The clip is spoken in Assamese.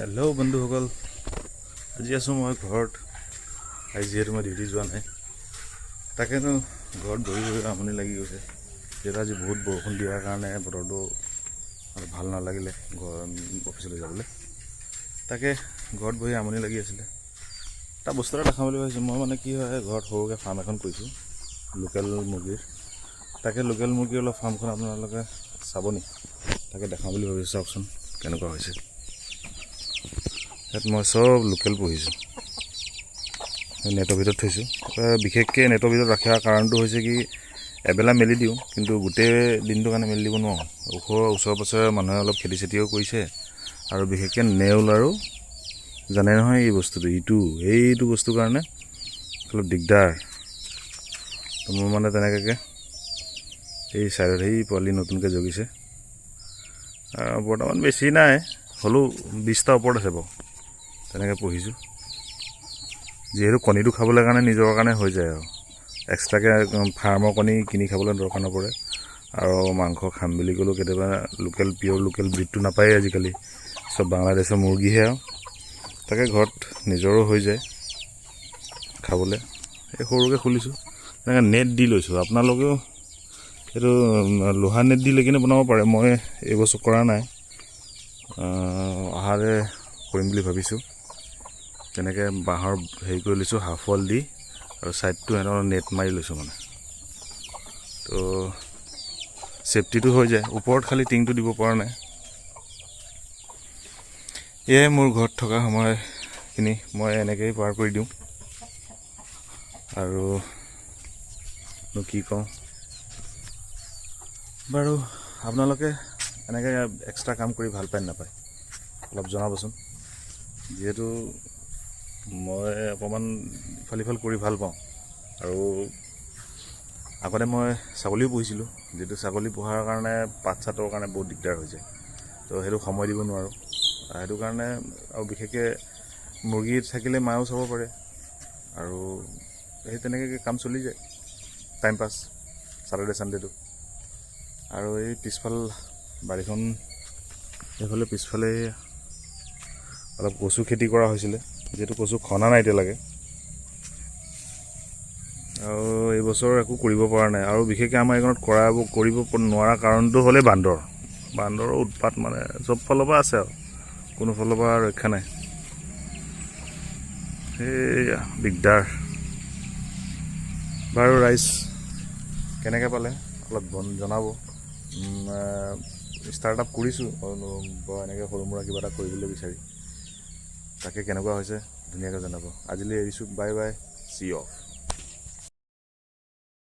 হেল্ল' বন্ধুসকল, আজি আছোঁ মই ঘৰত। আজি যিহেতু মই ডিউটি যোৱা নাই, তাকেতো ঘৰত বহি বহি আমনি লাগি গৈছে। যিহেতু আজি বহুত বৰষুণ দিয়াৰ কাৰণে বতৰটো ভাল নালাগিলে অফিচলৈ যাবলৈ। তাকে ঘৰত বহি আমনি লাগি আছিলে। এটা বস্তু এটা দেখাম বুলি ভাবিছোঁ। মই মানে কি হয়, ঘৰত সৰুকৈ ফাৰ্ম এখন কৰিছোঁ লোকেল মুৰ্গীৰ। তাকে লোকেল মুৰ্গীৰ অলপ ফাৰ্মখন আপোনালোকে চাব নি? তাকে দেখাম বুলি ভাবিছোঁ। চাওকচোন কেনেকুৱা হৈছে। ইয়াত মই চব লোকেল পুহিছোঁ, নেটৰ ভিতৰত থৈছোঁ। বিশেষকৈ নেটৰ ভিতৰত ৰখাৰ কাৰণটো হৈছে কি, এবেলা মেলি দিওঁ, কিন্তু গোটেই দিনটোৰ কাৰণে মেলি দিব নোৱাৰোঁ। ওচৰে পাঁজৰে মানুহে অলপ খেতি চেতিও কৰিছে, আৰু বিশেষকৈ নেউল আৰু জানে নহয় এই বস্তুটো, এইটো বস্তুৰ কাৰণে অলপ দিগদাৰ। তো মোৰ মানে তেনেকৈ এই চাইডত সেই পোৱালি নতুনকৈ জগিছে। বৰ্তমান বেছি নাই, হ'লেও 20টা ওপৰত আছে বাৰু। তেনেকৈ পুহিছোঁ। যিহেতু কণীটো খাবলৈ কাৰণে নিজৰ কাৰণে হৈ যায়, আৰু এক্সট্ৰাকৈ ফাৰ্মৰ কণী কিনি খাবলৈ দৰকাৰ নপৰে। আৰু মাংস খাম বুলি ক'লেও কেতিয়াবা পিয়'ৰ লোকেল ব্ৰিডটো নাপায়েই আজিকালি, চব বাংলাদেশৰ মুৰ্গীহে। আৰু তাকে ঘৰত নিজৰো হৈ যায় খাবলৈ। এই সৰুকৈ খুলিছোঁ, তেনেকৈ নেট দি লৈছোঁ। আপোনালোকেও এইটো লোহা নেট দি লৈ কিনে বনাব পাৰে। মই এইবছৰ কৰা নাই, অহাৰে কৰিম বুলি ভাবিছোঁ। তেনেকৈ বাঁহৰ হেৰি কৰি লৈছোঁ, হাফ ৱাল দি, আৰু ছাইডটো সিহঁতৰ নেট মাৰি লৈছোঁ মানে। তো ছেফটিটো হৈ যায়। ওপৰত খালি টিংটো দিব পৰা নাই। এয়াই মোৰ ঘৰত থকা সময়খিনি মই এনেকৈয়ে পাৰ কৰি দিওঁ। আৰু কি কওঁ বাৰু, আপোনালোকে এনেকৈ এক্সট্ৰা কাম কৰি ভাল পায় নাপায় অলপ জনাবচোন। যিহেতু মই অকণমান ইফাল কৰি ভাল পাওঁ। আৰু আগতে মই ছাগলীও পুহিছিলোঁ, যিহেতু ছাগলী পোহাৰ কাৰণে পাত চাতৰ কাৰণে বহুত দিগদাৰ হৈ যায়। তো সেইটো সময় দিব নোৱাৰোঁ। সেইটো কাৰণে, আৰু বিশেষকৈ মুৰ্গী থাকিলে মায়েও চাব পাৰে, আৰু সেই তেনেকৈ কাম চলি যায়, টাইম পাছ ছাটাৰডে ছানডেটো। আৰু এই পিছফাল বাৰীখন, এইফালে পিছফালে অলপ কচু খেতি কৰা হৈছিলে, যিহেতু কচু খনা নাই এতিয়ালৈকে। আৰু এইবছৰ একো কৰিব পৰা নাই। আৰু বিশেষকৈ আমাৰ এইখনত কৰিব নোৱাৰা কাৰণটো হ'লে বান্দৰৰ উৎপাত। মানে চব ফালৰ পৰা আছে, আৰু কোনো ফালৰ পৰা ৰক্ষা নাই। সেয়া দিগদাৰ। বাৰু ৰাইজ, কেনেকৈ পালে অলপ জনাব। ষ্টাৰ্ট আপ কৰিছোঁ এনেকৈ সৰু মুৰা কিবা এটা কৰিবলৈ বিচাৰি। তাকে কেনেকুৱা হৈছে ধুনীয়াকৈ জনাব। আজিলৈ এৰিছোঁ, বাই বাই, চি অফ।